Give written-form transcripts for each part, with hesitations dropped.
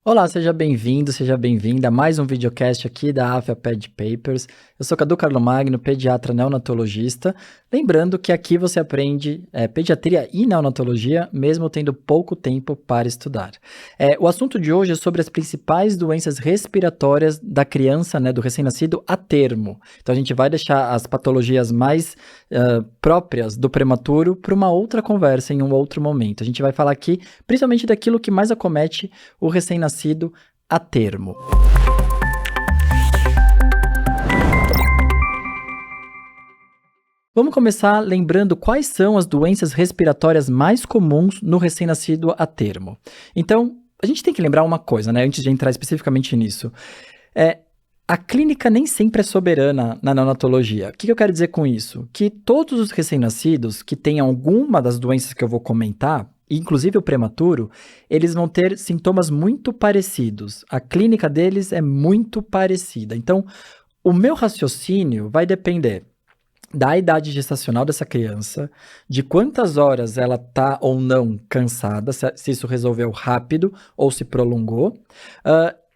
Olá, seja bem-vindo, seja bem-vinda a mais um videocast aqui da AFA Ped Papers. Eu sou Cadu Carlo Magno, pediatra neonatologista. Lembrando que aqui você aprende pediatria e neonatologia, mesmo tendo pouco tempo para estudar. O assunto de hoje é sobre as principais doenças respiratórias da criança, do recém-nascido, a termo. Então a gente vai deixar as patologias mais próprias do prematuro para uma outra conversa em um outro momento. A gente vai falar aqui principalmente daquilo que mais acomete o recém-nascido a termo. Vamos começar lembrando quais são as doenças respiratórias mais comuns no recém-nascido a termo. Então, a gente tem que lembrar uma coisa, antes de entrar especificamente nisso. A clínica nem sempre é soberana na neonatologia. O que eu quero dizer com isso? Que todos os recém-nascidos que têm alguma das doenças que eu vou comentar, inclusive o prematuro, eles vão ter sintomas muito parecidos. A clínica deles é muito parecida. Então, o meu raciocínio vai depender da idade gestacional dessa criança, de quantas horas ela está ou não cansada, se isso resolveu rápido ou se prolongou,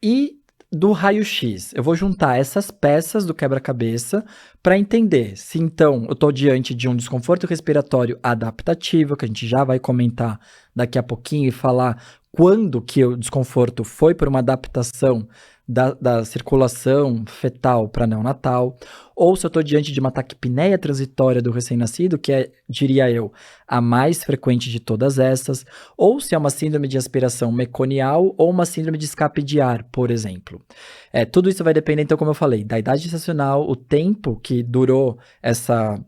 e do raio-x. Eu vou juntar essas peças do quebra-cabeça para entender se então eu estou diante de um desconforto respiratório adaptativo, que a gente já vai comentar daqui a pouquinho e falar quando que o desconforto foi por uma adaptação da circulação fetal para neonatal, ou se eu estou diante de uma taquipneia transitória do recém-nascido, que é, diria eu, a mais frequente de todas essas, ou se é uma síndrome de aspiração meconial ou uma síndrome de escape de ar, por exemplo. Tudo isso vai depender, então, como eu falei, da idade gestacional, o tempo que durou essa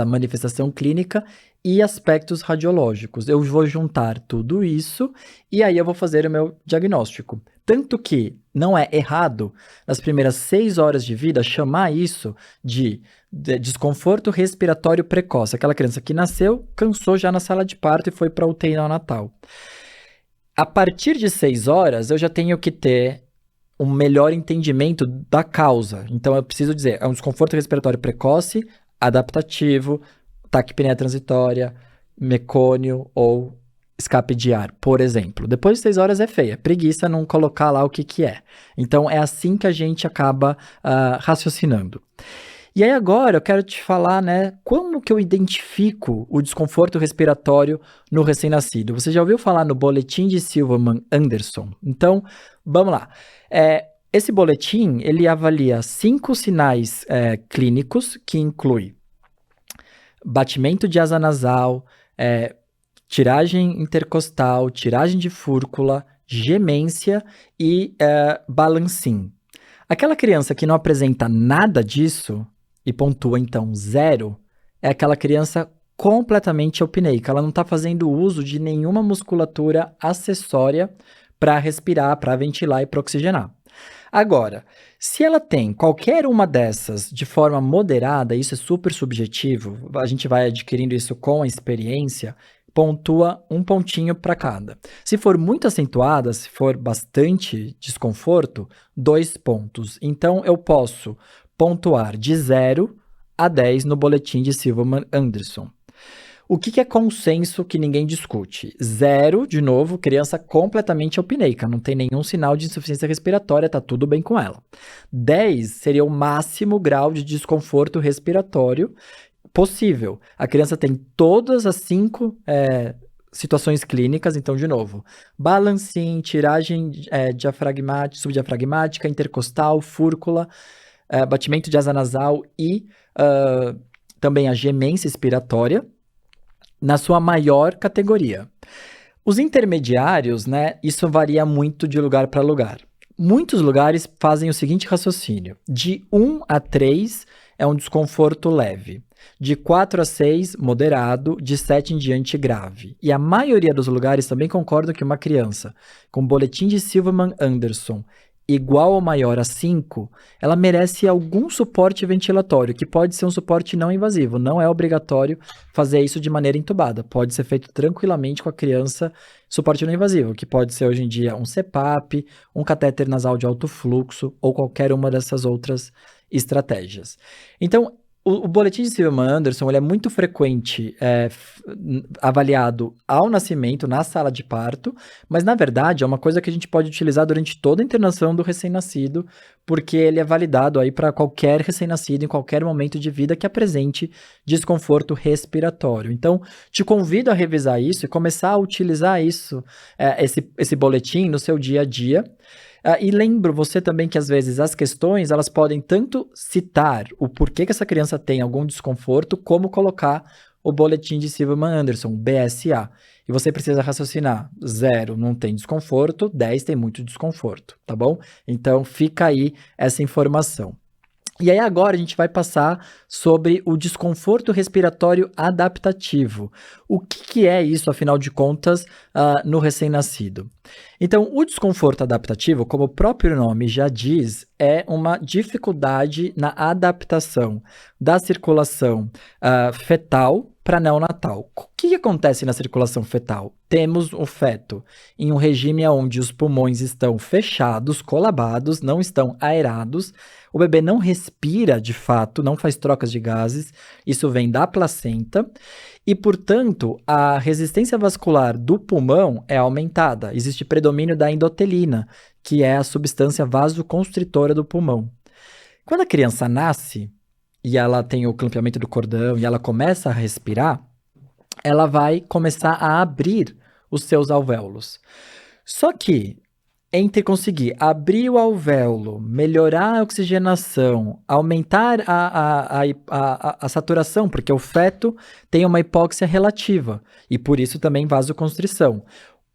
manifestação clínica e aspectos radiológicos. Eu vou juntar tudo isso e aí eu vou fazer o meu diagnóstico. Tanto que não é errado, nas primeiras 6 horas de vida, chamar isso de desconforto respiratório precoce. Aquela criança que nasceu, cansou já na sala de parto e foi para a UTI neonatal. A partir de 6 horas, eu já tenho que ter um melhor entendimento da causa. Então, eu preciso dizer, é um desconforto respiratório precoce, adaptativo, taquipneia transitória, mecônio ou escape de ar, por exemplo. Depois de 6 horas é feia, preguiça não colocar lá o que é. Então, é assim que a gente acaba raciocinando. E aí agora eu quero te falar, como que eu identifico o desconforto respiratório no recém-nascido. Você já ouviu falar no boletim de Silverman-Anderson? Então, vamos lá. Esse boletim, ele avalia 5 sinais clínicos, que inclui batimento de asa nasal, tiragem intercostal, tiragem de fúrcula, gemência e balancim. Aquela criança que não apresenta nada disso e pontua então 0, é aquela criança completamente eupneica. Ela não está fazendo uso de nenhuma musculatura acessória para respirar, para ventilar e para oxigenar. Agora, se ela tem qualquer uma dessas de forma moderada, isso é super subjetivo, a gente vai adquirindo isso com a experiência, pontua 1 pontinho para cada. Se for muito acentuada, se for bastante desconforto, 2 pontos. Então, eu posso pontuar de 0 a 10 no boletim de Silverman-Anderson. O que é consenso que ninguém discute? 0, de novo, criança completamente eupneica, não tem nenhum sinal de insuficiência respiratória, tá tudo bem com ela. 10 seria o máximo grau de desconforto respiratório possível. A criança tem todas as 5 situações clínicas, então, de novo, balancim, tiragem subdiafragmática, intercostal, fúrcula, batimento de asa nasal e também a gemência expiratória, na sua maior categoria. Os intermediários, isso varia muito de lugar para lugar. Muitos lugares fazem o seguinte raciocínio: de 1 a 3 é um desconforto leve, de 4 a 6, moderado, de 7 em diante, grave. E a maioria dos lugares também concordam que uma criança com boletim de Silverman-Anderson igual ou maior a 5, ela merece algum suporte ventilatório, que pode ser um suporte não invasivo. Não é obrigatório fazer isso de maneira intubada. Pode ser feito tranquilamente com a criança, suporte não invasivo, que pode ser hoje em dia um CPAP, um catéter nasal de alto fluxo ou qualquer uma dessas outras estratégias. Então, o boletim de Silverman-Anderson ele é muito frequente, avaliado ao nascimento, na sala de parto, mas na verdade é uma coisa que a gente pode utilizar durante toda a internação do recém-nascido, porque ele é validado aí para qualquer recém-nascido em qualquer momento de vida que apresente desconforto respiratório. Então, te convido a revisar isso e começar a utilizar isso, esse boletim no seu dia a dia. E lembro você também que às vezes as questões elas podem tanto citar o porquê que essa criança tem algum desconforto, como colocar o boletim de Silverman-Anderson, BSA. E você precisa raciocinar: 0 não tem desconforto, 10 tem muito desconforto, tá bom? Então fica aí essa informação. E aí agora a gente vai passar sobre o desconforto respiratório adaptativo. O que é isso, afinal de contas, no recém-nascido? Então, o desconforto adaptativo, como o próprio nome já diz, é uma dificuldade na adaptação da circulação fetal para neonatal. O que acontece na circulação fetal? Temos o feto em um regime onde os pulmões estão fechados, colabados, não estão aerados. O bebê não respira de fato, não faz trocas de gases. Isso vem da placenta. E, portanto, a resistência vascular do pulmão é aumentada. Existe predomínio da endotelina, que é a substância vasoconstritora do pulmão. Quando a criança nasce e ela tem o clampeamento do cordão e ela começa a respirar, ela vai começar a abrir os seus alvéolos. Só que, entre conseguir abrir o alvéolo, melhorar a oxigenação, aumentar a saturação, porque o feto tem uma hipóxia relativa, e por isso também vasoconstrição.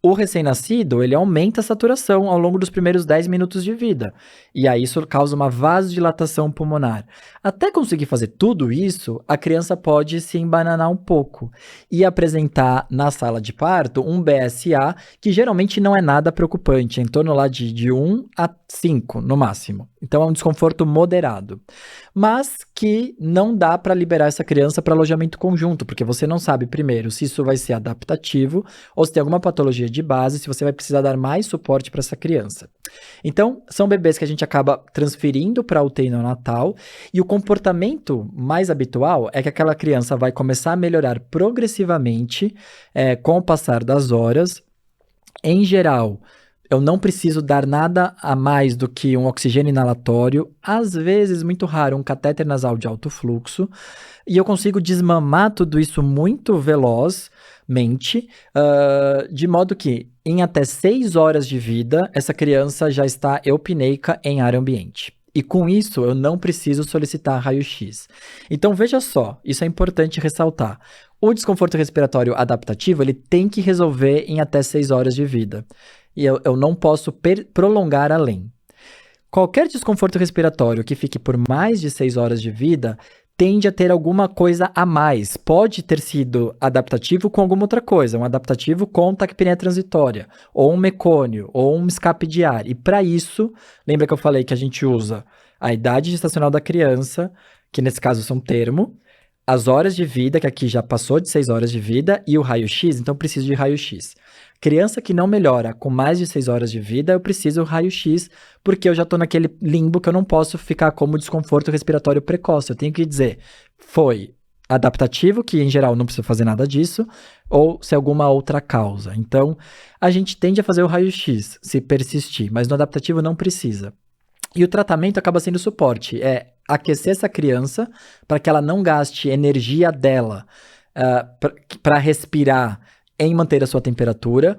O recém-nascido, ele aumenta a saturação ao longo dos primeiros 10 minutos de vida. E aí isso causa uma vasodilatação pulmonar. Até conseguir fazer tudo isso, a criança pode se embananar um pouco e apresentar na sala de parto um BSA, que geralmente não é nada preocupante, em torno lá de 1 a 5 no máximo. Então é um desconforto moderado. Mas que não dá para liberar essa criança para alojamento conjunto, porque você não sabe, primeiro, se isso vai ser adaptativo ou se tem alguma patologia de base, se você vai precisar dar mais suporte para essa criança. Então, são bebês que a gente acaba transferindo para a UTI neonatal, e o comportamento mais habitual é que aquela criança vai começar a melhorar progressivamente com o passar das horas. Em geral, eu não preciso dar nada a mais do que um oxigênio inalatório, às vezes, muito raro, um catéter nasal de alto fluxo, e eu consigo desmamar tudo isso muito velozmente, de modo que em até 6 horas de vida, essa criança já está eupneica em ar ambiente. E com isso, eu não preciso solicitar raio-x. Então, veja só, isso é importante ressaltar. O desconforto respiratório adaptativo, ele tem que resolver em até 6 horas de vida. E eu não posso prolongar além. Qualquer desconforto respiratório que fique por mais de 6 horas de vida tende a ter alguma coisa a mais. Pode ter sido adaptativo com alguma outra coisa, um adaptativo com taquipneia transitória, ou um mecônio, ou um escape de ar. E para isso, lembra que eu falei que a gente usa a idade gestacional da criança, que nesse caso são termo, as horas de vida, que aqui já passou de 6 horas de vida, e o raio-x, então preciso de raio-x. Criança que não melhora com mais de 6 horas de vida, eu preciso do raio-x, porque eu já estou naquele limbo que eu não posso ficar como desconforto respiratório precoce. Eu tenho que dizer, foi adaptativo, que em geral não precisa fazer nada disso, ou se é alguma outra causa. Então, a gente tende a fazer o raio-x, se persistir, mas no adaptativo não precisa. E o tratamento acaba sendo suporte, aquecer essa criança para que ela não gaste energia dela para respirar em manter a sua temperatura,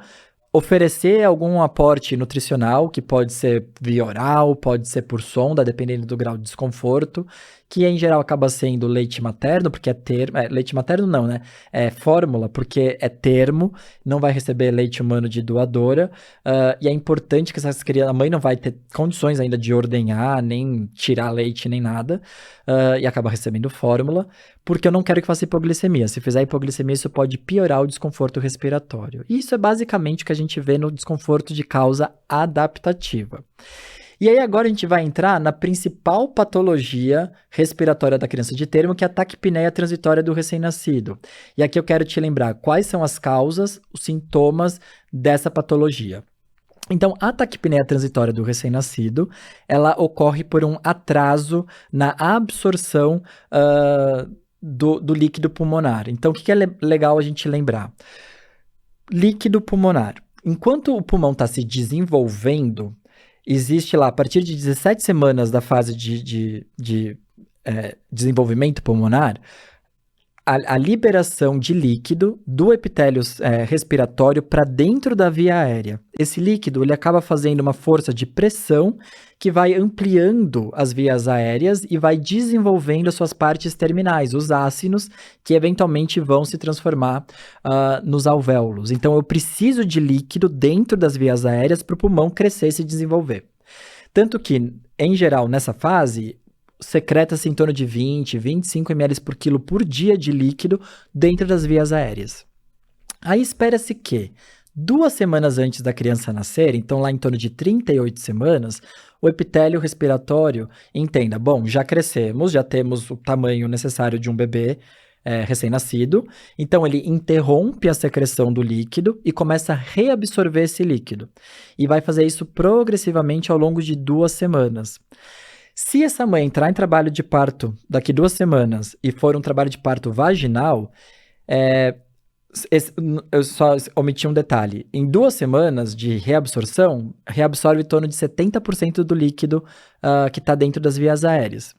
oferecer algum aporte nutricional, que pode ser via oral, pode ser por sonda, dependendo do grau de desconforto, que em geral acaba sendo leite materno, porque é termo, leite materno não, né? É fórmula, porque é termo, não vai receber leite humano de doadora, e é importante que essas crianças, a mãe não vai ter condições ainda de ordenhar, nem tirar leite, nem nada, e acaba recebendo fórmula, porque eu não quero que faça hipoglicemia. Se fizer hipoglicemia, isso pode piorar o desconforto respiratório. E isso é basicamente o que a gente vê no desconforto de causa adaptativa. E aí agora a gente vai entrar na principal patologia respiratória da criança de termo, que é a taquipneia transitória do recém-nascido. E aqui eu quero te lembrar quais são as causas, os sintomas dessa patologia. Então, a taquipneia transitória do recém-nascido, ela ocorre por um atraso na absorção do líquido pulmonar. Então, o que é legal a gente lembrar? Líquido pulmonar. Enquanto o pulmão está se desenvolvendo, existe lá, a partir de 17 semanas da fase de desenvolvimento pulmonar, a liberação de líquido do epitélio respiratório para dentro da via aérea. Esse líquido ele acaba fazendo uma força de pressão que vai ampliando as vias aéreas e vai desenvolvendo as suas partes terminais, os ácinos, que eventualmente vão se transformar nos alvéolos. Então, eu preciso de líquido dentro das vias aéreas para o pulmão crescer e se desenvolver. Tanto que, em geral, nessa fase, secreta-se em torno de 20, 25 ml por quilo por dia de líquido dentro das vias aéreas. Aí espera-se que 2 semanas antes da criança nascer, então lá em torno de 38 semanas, o epitélio respiratório entenda, bom, já crescemos, já temos o tamanho necessário de um bebê recém-nascido, então ele interrompe a secreção do líquido e começa a reabsorver esse líquido. E vai fazer isso progressivamente ao longo de 2 semanas. Se essa mãe entrar em trabalho de parto daqui 2 semanas e for um trabalho de parto vaginal, eu só omiti um detalhe. Em 2 semanas de reabsorção, reabsorve em torno de 70% do líquido que está dentro das vias aéreas.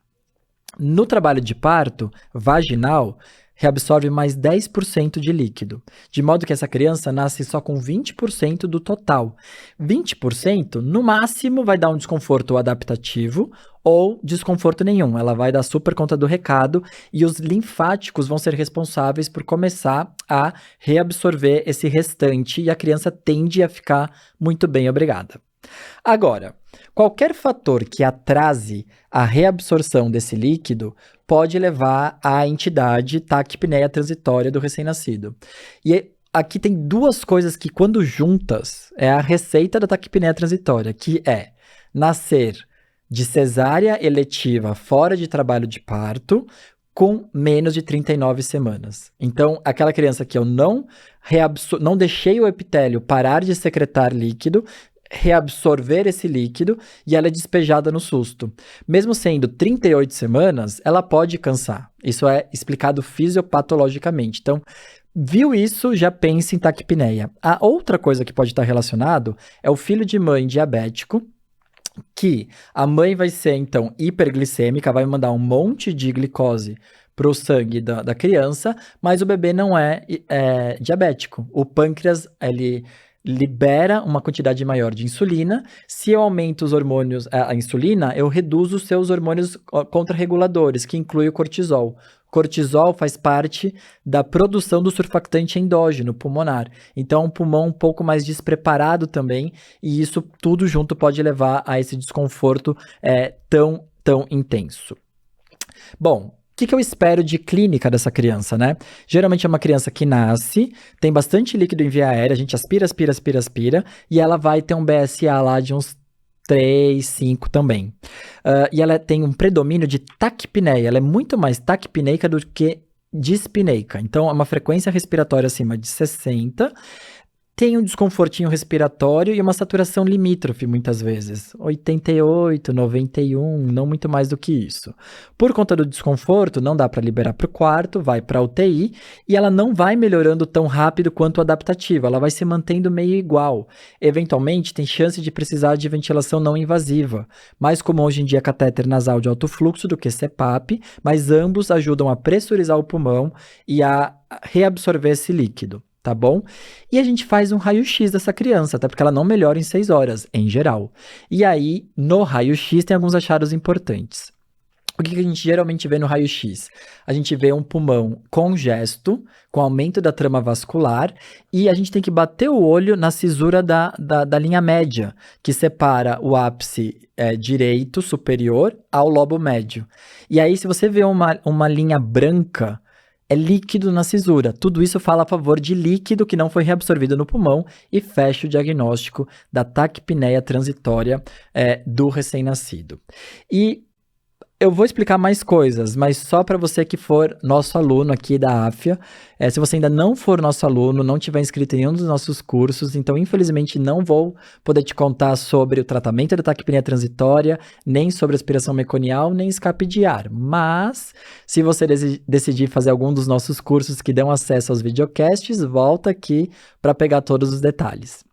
No trabalho de parto vaginal, reabsorve mais 10% de líquido, de modo que essa criança nasce só com 20% do total. 20%, no máximo, vai dar um desconforto adaptativo ou desconforto nenhum. Ela vai dar super conta do recado e os linfáticos vão ser responsáveis por começar a reabsorver esse restante e a criança tende a ficar muito bem, obrigada. Agora, qualquer fator que atrase a reabsorção desse líquido pode levar à entidade taquipneia transitória do recém-nascido. E aqui tem 2 coisas que, quando juntas, é a receita da taquipneia transitória, que é nascer de cesárea eletiva fora de trabalho de parto com menos de 39 semanas. Então, aquela criança que eu não deixei o epitélio parar de secretar líquido, reabsorver esse líquido e ela é despejada no susto. Mesmo sendo 38 semanas, ela pode cansar. Isso é explicado fisiopatologicamente. Então, viu isso, já pense em taquipneia. A outra coisa que pode estar relacionado é o filho de mãe diabético, que a mãe vai ser, então, hiperglicêmica, vai mandar um monte de glicose para o sangue da criança, mas o bebê não é diabético. O pâncreas, ele libera uma quantidade maior de insulina. Se eu aumento os hormônios, a insulina, eu reduzo os seus hormônios contrarreguladores, que inclui o cortisol. Cortisol faz parte da produção do surfactante endógeno pulmonar. Então, um pulmão um pouco mais despreparado também, e isso tudo junto pode levar a esse desconforto tão intenso. Bom, o que eu espero de clínica dessa criança, né? Geralmente é uma criança que nasce, tem bastante líquido em via aérea, a gente aspira, e ela vai ter um BSA lá de uns 3, 5 também. E ela tem um predomínio de taquipneia, ela é muito mais taquipneica do que dispneica. Então, é uma frequência respiratória acima de 60, tem um desconfortinho respiratório e uma saturação limítrofe, muitas vezes. 88, 91, não muito mais do que isso. Por conta do desconforto, não dá para liberar para o quarto, vai para a UTI e ela não vai melhorando tão rápido quanto a adaptativa, ela vai se mantendo meio igual. Eventualmente, tem chance de precisar de ventilação não invasiva, mais comum hoje em dia catéter nasal de alto fluxo do que CPAP, mas ambos ajudam a pressurizar o pulmão e a reabsorver esse líquido. Tá bom? E a gente faz um raio-x dessa criança, até porque ela não melhora em 6 horas, em geral. E aí, no raio-x, tem alguns achados importantes. O que a gente geralmente vê no raio-x? A gente vê um pulmão congesto, com aumento da trama vascular, e a gente tem que bater o olho na cisura da linha média, que separa o ápice direito superior ao lobo médio. E aí, se você vê uma linha branca, é líquido na cisura. Tudo isso fala a favor de líquido que não foi reabsorvido no pulmão e fecha o diagnóstico da taquipneia transitória do recém-nascido. E Eu vou explicar mais coisas, mas só para você que for nosso aluno aqui da AFIA. Se você ainda não for nosso aluno, não tiver inscrito em nenhum dos nossos cursos, então infelizmente não vou poder te contar sobre o tratamento da taquipnea transitória, nem sobre aspiração meconial, nem escape de ar. Mas, se você decidir fazer algum dos nossos cursos que dão acesso aos videocasts, volta aqui para pegar todos os detalhes.